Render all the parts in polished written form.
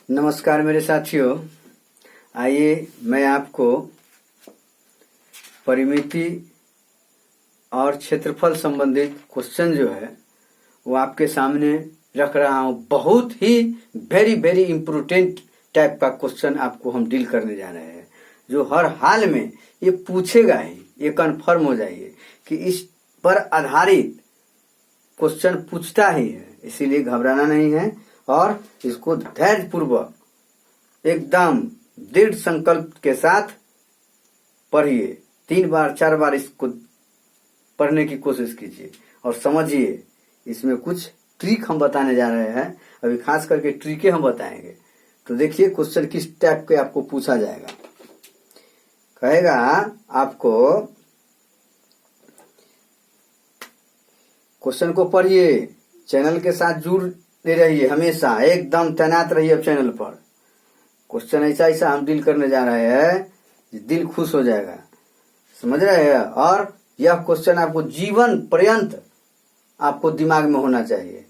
नमस्कार मेरे साथियों। आइए मैं आपको परिमिति और क्षेत्रफल संबंधित क्वेश्चन जो है वो आपके सामने रख रहा हूँ। बहुत ही वेरी इम्पोर्टेंट टाइप का क्वेश्चन आपको हम डील करने जा रहे हैं, जो हर हाल में ये पूछेगा ही। ये कन्फर्म हो जाइए कि इस पर आधारित क्वेश्चन पूछता ही है, इसीलिए घबराना नहीं है और इसको धैर्यपूर्वक एकदम दृढ़ संकल्प के साथ पढ़िए। 3 बार 4 बार इसको पढ़ने की कोशिश कीजिए और समझिए। इसमें कुछ ट्रिक हम बताने जा रहे हैं, अभी खास करके ट्रिकें हम बताएंगे। तो देखिए क्वेश्चन किस टाइप के आपको पूछा जाएगा। कहेगा आपको, क्वेश्चन को पढ़िए, चैनल के साथ जुड़े रहिए, हमेशा एकदम तैनात रहिए अब चैनल पर। क्वेश्चन ऐसा हम डील करने जा रहे हैं, दिल खुश हो जाएगा, समझ रहे हैं। और यह क्वेश्चन आपको जीवन पर्यंत आपको दिमाग में होना चाहिए।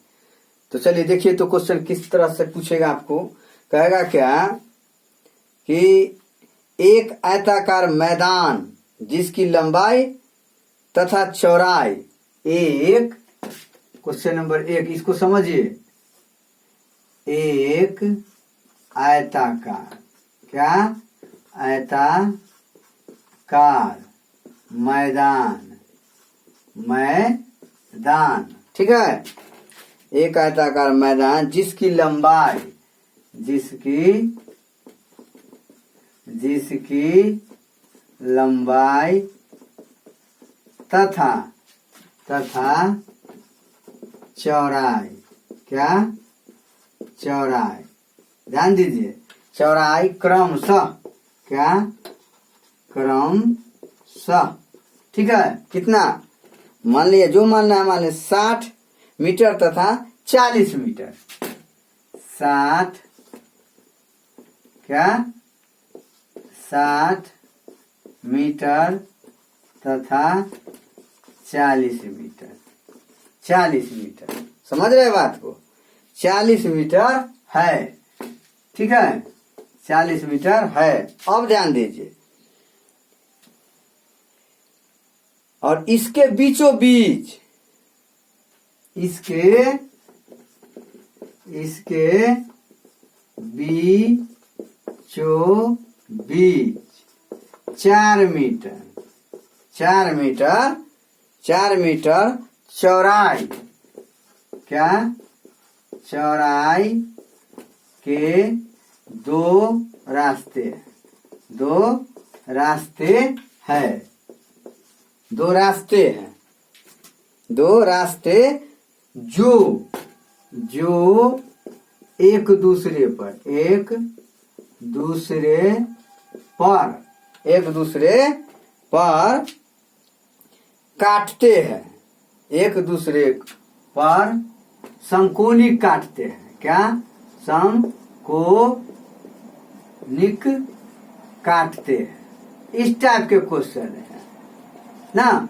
तो चलिए देखिए तो क्वेश्चन किस तरह से पूछेगा आपको। कहेगा क्या कि एक आयताकार मैदान जिसकी लंबाई तथा चौड़ाई एक, क्वेश्चन नंबर 1 इसको समझिए। एक आयताकार, क्या आयताकार मैदान, ठीक है। एक आयताकार मैदान जिसकी लंबाई तथा चौड़ाई, क्या चौड़ाई, ध्यान दीजिए, चौड़ाई क्रमशः, क्या क्रमशः, ठीक है। कितना मान लिया, जो मानना है मान लिया 60 मीटर तथा 40 मीटर। 60 मीटर तथा 40 मीटर। 40 मीटर, समझ रहे बात को। 40 मीटर है, ठीक है, 40 मीटर है। अब ध्यान दीजिए, और इसके बीचों बीच, इसके बीचों बीच 4 मीटर चौड़ाई, क्या चौड़ाई के दो रास्ते हैं। दो रास्ते जो एक दूसरे पर काटते हैं, एक दूसरे पर समकोणिक काटते हैं, क्या समकोणिक काटते हैं। इस टाइप के क्वेश्चन है ना,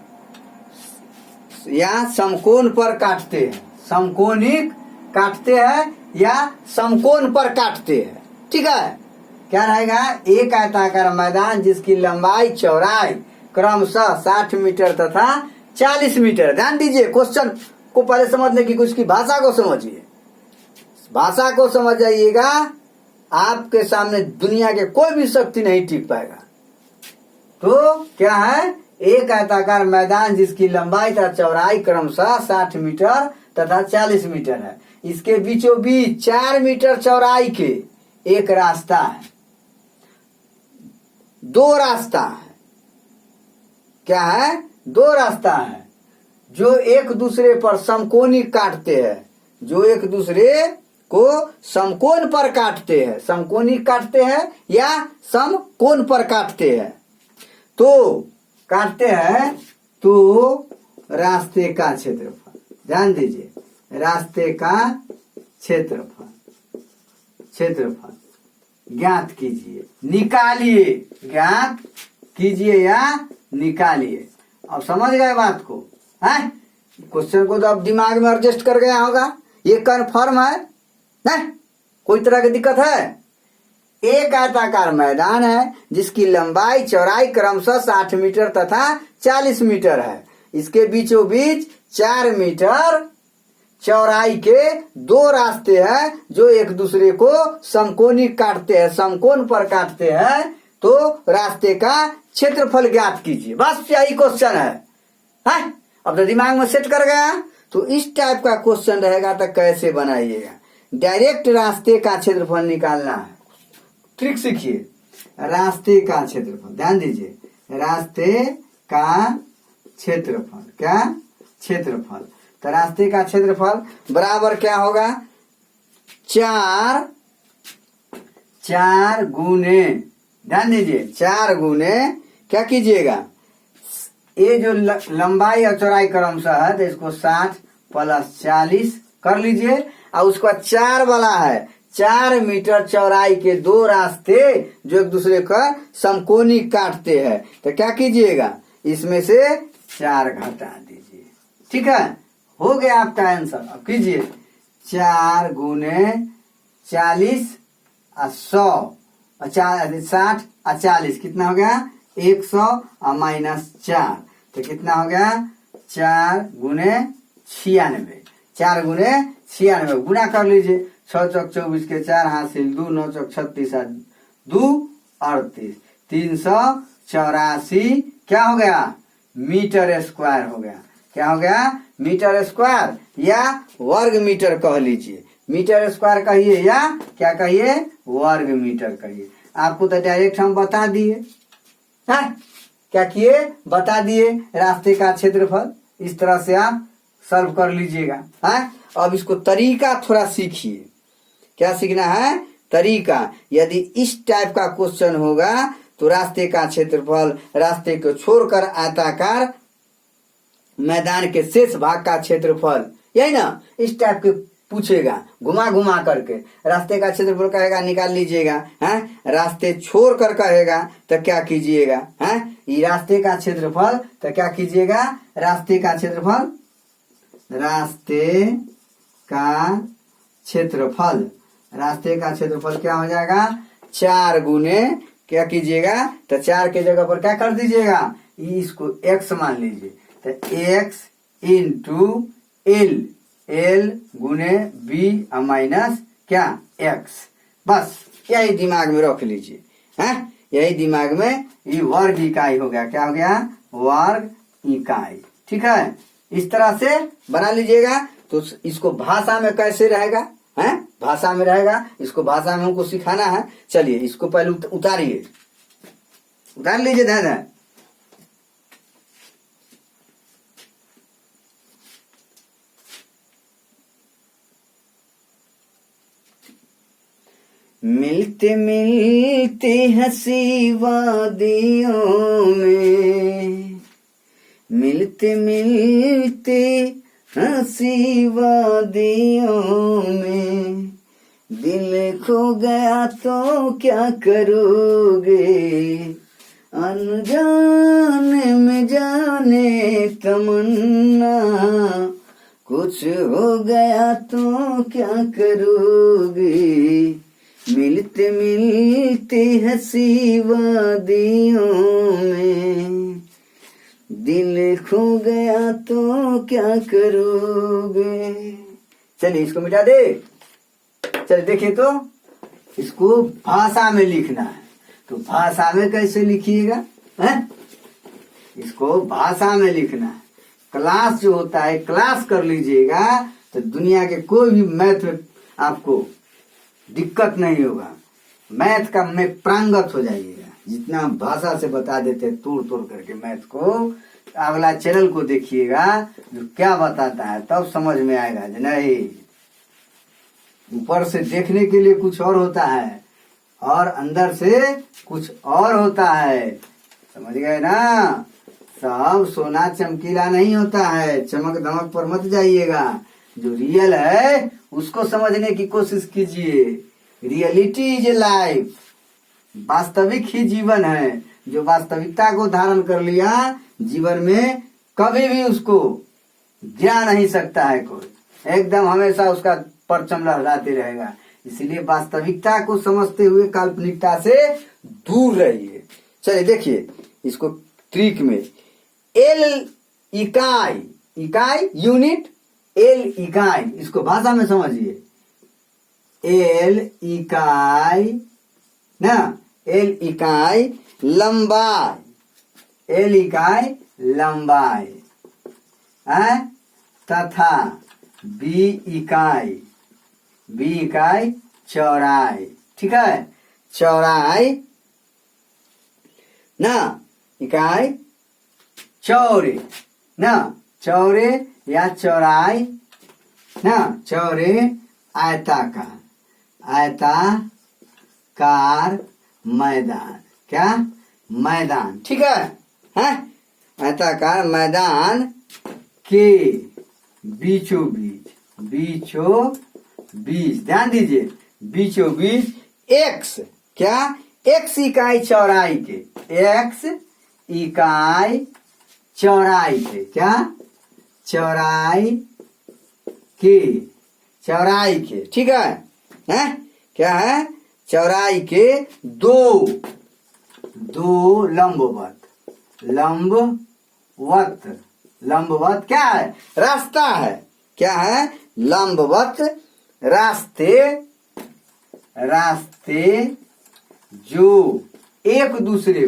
या समकोण पर काटते हैं, समकोणिक काटते हैं या समकोण पर काटते हैं, ठीक है। क्या रहेगा, एक आयताकार मैदान जिसकी लंबाई चौड़ाई क्रमशः 60 मीटर तथा 40 मीटर। ध्यान दीजिए, क्वेश्चन को पहले समझने की कुछ की भाषा को समझिए, भाषा को समझ जाइएगा, आपके सामने दुनिया के कोई भी शक्ति नहीं टिक पाएगा। तो क्या है, एक आयताकार मैदान जिसकी लंबाई तथा चौड़ाई क्रमशः 60 मीटर तथा 40 मीटर है। इसके बीचों बीच 4 मीटर चौड़ाई के एक रास्ता है, 2 रास्ता है, क्या है, 2 रास्ता है जो एक दूसरे पर समकोणिक काटते हैं, जो एक दूसरे को समकोण पर काटते हैं, समकोणिक काटते हैं या समकोण पर काटते हैं। तो काटते हैं तो रास्ते का क्षेत्रफल, ध्यान दीजिए, रास्ते का क्षेत्रफल ज्ञात कीजिए, निकालिए, ज्ञात कीजिए या निकालिए। अब समझ गए बात को, है? क्वेश्चन को तो अब दिमाग में एडजस्ट कर गया होगा, ये कन्फर्म है ना? कोई तरह की दिक्कत है? एक आयताकार मैदान है जिसकी लंबाई चौड़ाई क्रमशः 60 मीटर तथा 40 मीटर है। इसके बीचों बीच 4 मीटर चौड़ाई के 2 रास्ते हैं जो एक दूसरे को समकोणी काटते हैं, समकोण पर काटते हैं। तो रास्ते का क्षेत्रफल ज्ञात कीजिए। बस यही क्वेश्चन है। अब तो दिमाग में सेट कर गया। तो इस टाइप का क्वेश्चन रहेगा तो कैसे बनाइएगा? डायरेक्ट रास्ते का क्षेत्रफल निकालना है। ट्रिक सीखिए। रास्ते का क्षेत्रफल, ध्यान दीजिए, रास्ते का क्षेत्रफल, क्या? क्षेत्रफल। तो रास्ते का क्षेत्रफल बराबर क्या होगा? 4 गुने, ध्यान दीजिए, 4 गुने क्या कीजिएगा? ये जो लंबाई और चौड़ाई क्रमशः है तो इसको 60 + 40 कर लीजिए। और उसका 4 वाला है, 4 मीटर चौड़ाई के 2 रास्ते जो एक दूसरे का समकोणी काटते हैं। तो क्या कीजिएगा? इसमें से 4 घटा दीजिए। ठीक है, हो गया आपका आंसर। अब कीजिए 4 गुने 40 और 100 और 60 और 40 कितना हो गया? 100 और -4 तो कितना हो गया? 4 गुने 96। 4 गुने 96 गुना कर लीजिए। 6 चौक 24 के 4 हासिल 2, 9 चौक 36 और 2 38, 384 क्या हो गया? मीटर स्क्वायर हो गया। क्या हो गया? मीटर स्क्वायर या वर्ग मीटर कह लीजिए। मीटर स्क्वायर कहिए या क्या कहिए? वर्ग मीटर कहिए। आपको तो डायरेक्ट हम बता दिए। क्या किए? बता दिए रास्ते का क्षेत्रफल। इस तरह से आप सॉल्व कर लीजिएगा। अब इसको तरीका थोड़ा सीखिए। क्या सीखना है? तरीका। यदि इस टाइप का क्वेश्चन होगा तो रास्ते का क्षेत्रफल, रास्ते को छोड़कर आयताकार मैदान के शेष भाग का क्षेत्रफल, यही ना, इस टाइप के पूछेगा घुमा घुमा करके। रास्ते का क्षेत्रफल कहेगा निकाल लीजिएगा। रास्ते छोड़ कर कहेगा तो क्या कीजिएगा? ये रास्ते का क्षेत्रफल तो क्या कीजिएगा? रास्ते का क्षेत्रफल, रास्ते का क्षेत्रफल, रास्ते का क्षेत्रफल क्या हो जाएगा? 4 गुने क्या कीजिएगा? तो 4 के जगह पर क्या कर दीजिएगा? इसको x मान लीजिए। तो x इंटू l, l गुने b माइनस क्या? x। बस यही दिमाग में रख लीजिए। यही दिमाग में, ये वर्ग इकाई हो गया। क्या हो गया? वर्ग इकाई। ठीक है, इस तरह से बना लीजिएगा। तो इसको भाषा में कैसे रहेगा? भाषा में रहेगा, इसको भाषा में हमको सिखाना है। चलिए इसको पहले उतारिए, उतार लीजिए। ध्यान मिलते मिलते हंसी वादियों में, मिलते मिलते हंसी वादियों में, दिल खो गया तो क्या करोगे, अनजाने में जाने तमन्ना, कुछ हो गया तो क्या करोगे, मिलते मिलते हंसी वादियों में, दिल खो गया तो क्या करोगे। चलिए इसको मिटा दे। चलिए देखिए, तो इसको भाषा में लिखना है। तो भाषा में कैसे लिखिएगा? इसको भाषा में लिखना है। क्लास जो होता है, क्लास कर लीजिएगा तो दुनिया के कोई भी मैथ में आपको दिक्कत नहीं होगा। मैथ का में प्रांगत हो जाइएगा। जितना भाषा से बता देते तोड़ तोड़ करके मैथ को, अगला चैनल को देखिएगा जो क्या बताता है, तब समझ में आएगा। नहीं, ऊपर से देखने के लिए कुछ और होता है और अंदर से कुछ और होता है। समझ गए ना? सब सोना चमकीला नहीं होता है। चमक धमक पर मत जाइएगा। जो रियल है उसको समझने की कोशिश कीजिए। रियलिटी इज लाइफ, वास्तविक ही जीवन है। जो वास्तविकता को धारण कर लिया, जीवन में कभी भी उसको गिरा नहीं सकता है कोई। एकदम हमेशा उसका परचम लहराते रहेगा। इसलिए वास्तविकता को समझते हुए काल्पनिकता से दूर रहिए। चलिए देखिए इसको ट्रिक में, एल इकाई, इकाई यूनिट, एल इकाई, इसको भाषा में समझिए। एल इकाई ना, एल इकाई लंबाई, एल इकाई लंबाई है, तथा बी इकाई, बी इकाई चौड़ाई। ठीक है, चौड़ाई ना, इकाई चौड़े ना, चौड़े या चौड़ाई ना, चौड़े आयताकार, आयताकार मैदान, क्या मैदान। ठीक है, आयताकार मैदान के बीचों बीच, बीचों बीच, ध्यान दीजिए, बीचों बीच एक्स, क्या एक्स इकाई चौड़ाई के, एक्स इकाई चौड़ाई के, क्या चौड़ाई के, चौड़ाई के। ठीक है, क्या है, चौड़ाई के दो लंबवत, लंबवत, लंबवत क्या है, रास्ता है, क्या है, लंबवत रास्ते, रास्ते जो एक दूसरे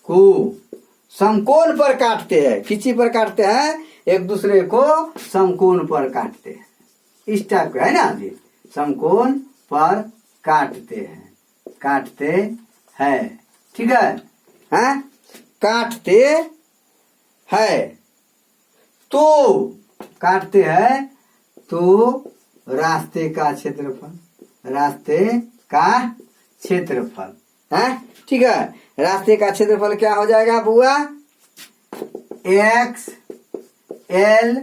को समकोण पर काटते हैं। किसी पर काटते हैं, एक दूसरे को समकोण पर काटते हैं, इस टाइप का है ना जी, समकोण पर काटते हैं, काटते हैं। ठीक है, काटते हैं, तो काटते हैं तो रास्ते का क्षेत्रफल, रास्ते का क्षेत्रफल है। ठीक है, रास्ते का क्षेत्रफल क्या हो जाएगा बुआ, एक्स एल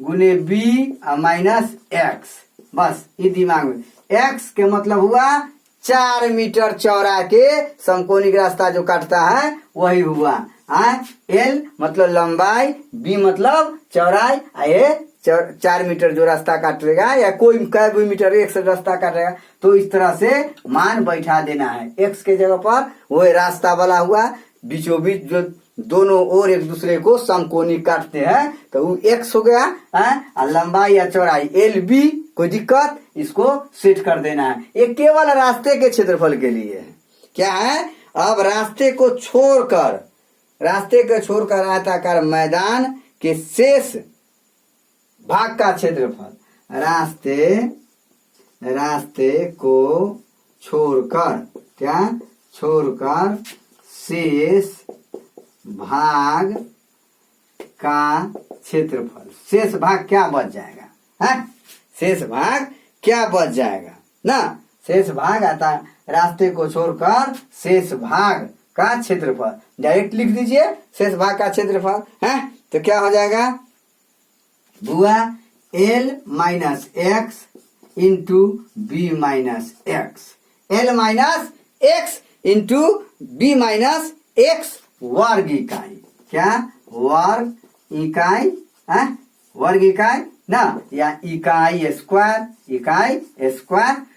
गुने बी माइनस एक्स, बस ये दिमाग में। एक्स के मतलब हुआ 4 मीटर चौड़ा के समकोणिक रास्ता जो काटता है वही हुआ। एल मतलब लंबाई, बी मतलब चौड़ाई, ये 4 मीटर जो रास्ता काटेगा या कोई कै मीटर एक से रास्ता काटेगा, तो इस तरह से मान बैठा देना है। एक्स के जगह पर वो रास्ता वाला हुआ, बीचों बीच जो दोनों ओर एक दूसरे को समकोणिक काटते हैं तो वो एक्स हो गया है, लंबाई या चौड़ाई एल बी, कोई दिक्कत, इसको सेट कर देना है। ये केवल रास्ते के क्षेत्रफल के लिए है। क्या है, अब रास्ते को छोड़कर आयताकार मैदान के शेष भाग का क्षेत्रफल, रास्ते को छोड़कर, क्या छोड़कर शेष भाग का क्षेत्रफल, शेष भाग क्या बच जाएगा, है शेष भाग क्या बच जाएगा ना, शेष भाग आता, रास्ते को छोड़कर शेष भाग का क्षेत्रफल, डायरेक्ट लिख दीजिए शेष भाग का क्षेत्रफल है, तो क्या हो जाएगा बुआ, L minus X into B minus X, L minus X into B minus X वर्ग इकाई, क्या वर्ग इकाई है, वर्ग इकाई ना, या इकाई स्क्वायर,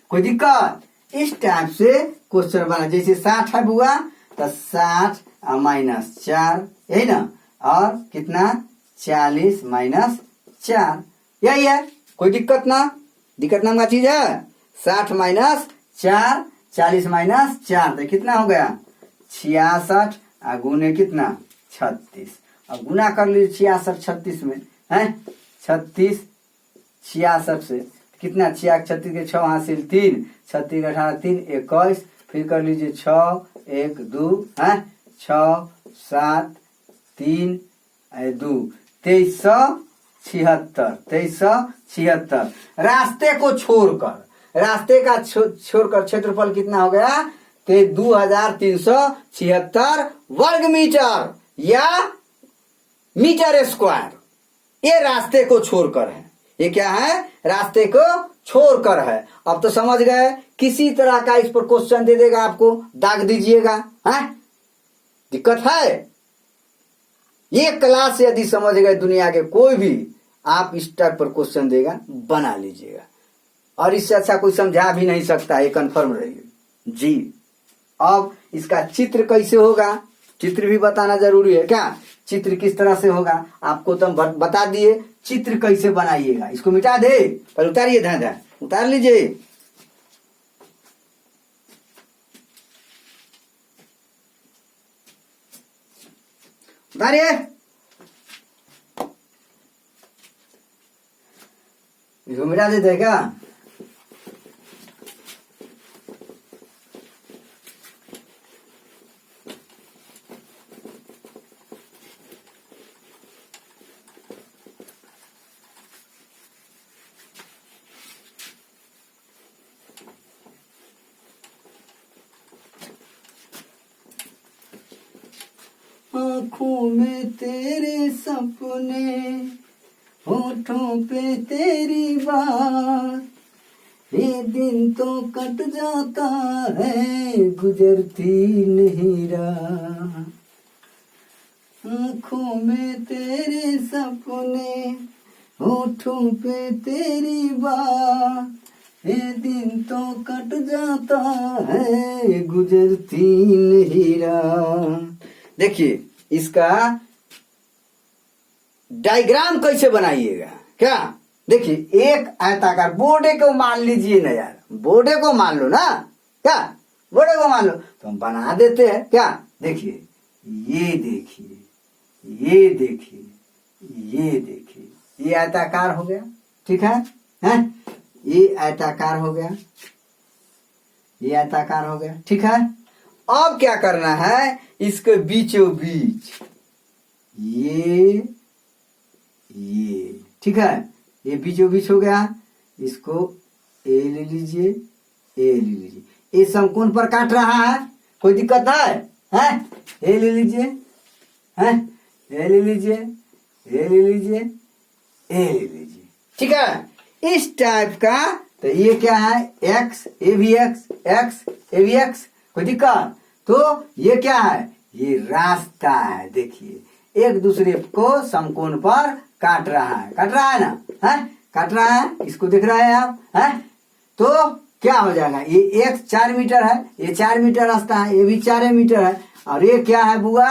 कोई दिक्कत। इस टाइप से क्वेश्चन बना, जैसे 60 है बुआ तो 60 माइनस 4, यही ना, और कितना 40 माइनस 4, यही है, कोई दिक्कत नाम का चीज है। 60 माइनस 4, 40 माइनस 4, तो कितना हो गया 66, गुने कितना 36, अब गुना कर लीजिए 66 36 में है, 36 66 से कितना 6 36 के 6 हासिल 3, 36 18 3 21, फिर कर लीजिए 6 1 2 है, 6 7 3 2 2376, रास्ते को छोड़कर, रास्ते का छोड़कर क्षेत्रफल कितना हो गया, 2376 वर्ग मीटर या मीटर स्क्वायर, ये रास्ते को छोड़कर है। ये क्या है, रास्ते को छोड़कर है। अब तो समझ गए, किसी तरह का इस पर क्वेश्चन दे देगा आपको, दाग दीजिएगा, है दिक्कत है। ये क्लास यदि समझ गए दुनिया के कोई भी, आप इस टाइप पर क्वेश्चन देगा, बना लीजिएगा। और इससे अच्छा कोई समझा भी नहीं सकता, ये कन्फर्म रहिए जी। अब इसका चित्र कैसे होगा, चित्र भी बताना जरूरी है क्या, चित्र किस तरह से होगा आपको तो हम बता दिए। चित्र कैसे बनाइएगा, इसको मिटा दे, पर उतारिए, ध्यान उतार लीजिए। उतारिए, इसको मिटा देते हैं क्या। आँखों में तेरे सपने, होठों पे तेरी बात, ये दिन तो कट जाता है गुजरती नहीं रात। आँखों में तेरे सपने, होठों पे तेरी बात, ये दिन तो कट जाता है गुजरती नहीं रात। देखिए इसका डायग्राम कैसे बनाइएगा क्या। देखिए एक आयताकार, बोर्डे को मान लीजिए ना यार, बोर्डे को मान लो ना क्या, बोर्डे को मान लो तो हम बना देते हैं क्या। देखिए ये देखिए, ये देखिए, ये देखिए, ये आयताकार हो गया, ठीक है, हैं? ये आयताकार हो गया, ये आयताकार हो गया, ठीक है। अब क्या करना है, इसके बीचों बीच ये, ठीक है, ये बीचों बीच हो गया, इसको ए ले लीजिए, ए ले लीजिए, ये समकोण पर काट रहा है, कोई दिक्कत है, हैं? ए ले लीजिए, हैं? ए ले लीजिए, ए ले लीजिए, ए ले लीजिए, ठीक है। इस टाइप का, तो ये क्या है, एक्स, ए भी एक्स, एक्स ए भी एक्स, कोई दिक्कत। तो ये क्या है, ये रास्ता है। देखिए एक दूसरे को समकोण पर काट रहा है, काट रहा है ना, है काट रहा है, इसको देख रहे हैं आप, है। तो क्या हो जाएगा, ये एक्स 4 मीटर है, ये 4 मीटर रास्ता है, ये भी 4 मीटर है, और ये क्या है बुआ,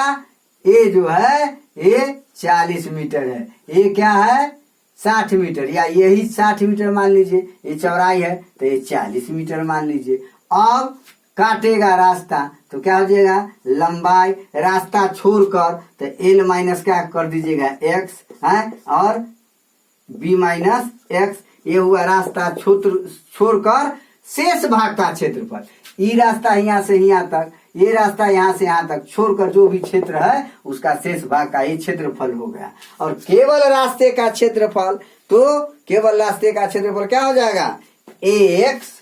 ये जो है ये 40 मीटर है, ये क्या है 60 मीटर, या यही 60 मीटर मान लीजिए, ये चौड़ाई है तो ये 40 मीटर मान लीजिए। अब काटेगा रास्ता तो क्या हो जाएगा, लंबाई रास्ता छोड़कर तो एल माइनस क्या कर दीजिएगा एक्स है, और बी माइनस एक्स, ये हुआ रास्ता छोड़कर शेष भाग का क्षेत्रफल। ये रास्ता यहाँ से यहाँ तक, ये रास्ता यहाँ से यहाँ तक छोड़कर जो भी क्षेत्र है उसका शेष भाग का ये क्षेत्रफल हो गया। और केवल रास्ते का क्षेत्रफल, तो केवल रास्ते का क्षेत्रफल क्या हो जाएगा, एक्स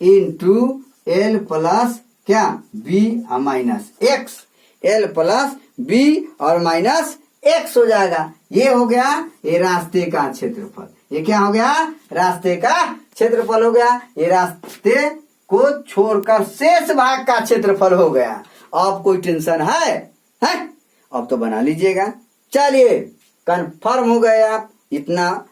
इंटू एल प्लस क्या B minus X, L plus B और माइनस एक्स हो जाएगा। ये हो गया ये रास्ते का क्षेत्रफल, ये क्या हो गया, रास्ते का क्षेत्रफल हो गया। ये रास्ते को छोड़कर शेष भाग का क्षेत्रफल हो गया। अब कोई टेंशन है? अब तो बना लीजिएगा। चलिए कंफर्म हो गए आप, इतना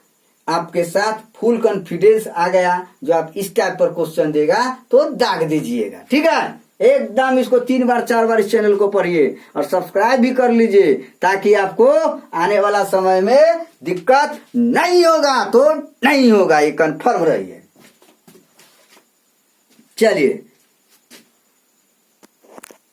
आपके साथ फुल कॉन्फिडेंस आ गया। जो आप इस टाइप पर क्वेश्चन देगा तो दाग दीजिएगा, ठीक है। एकदम इसको 3 बार 4 बार इस चैनल को पढ़िए और सब्सक्राइब भी कर लीजिए, ताकि आपको आने वाला समय में दिक्कत नहीं होगा, तो नहीं होगा, ये कंफर्म रहिए। चलिए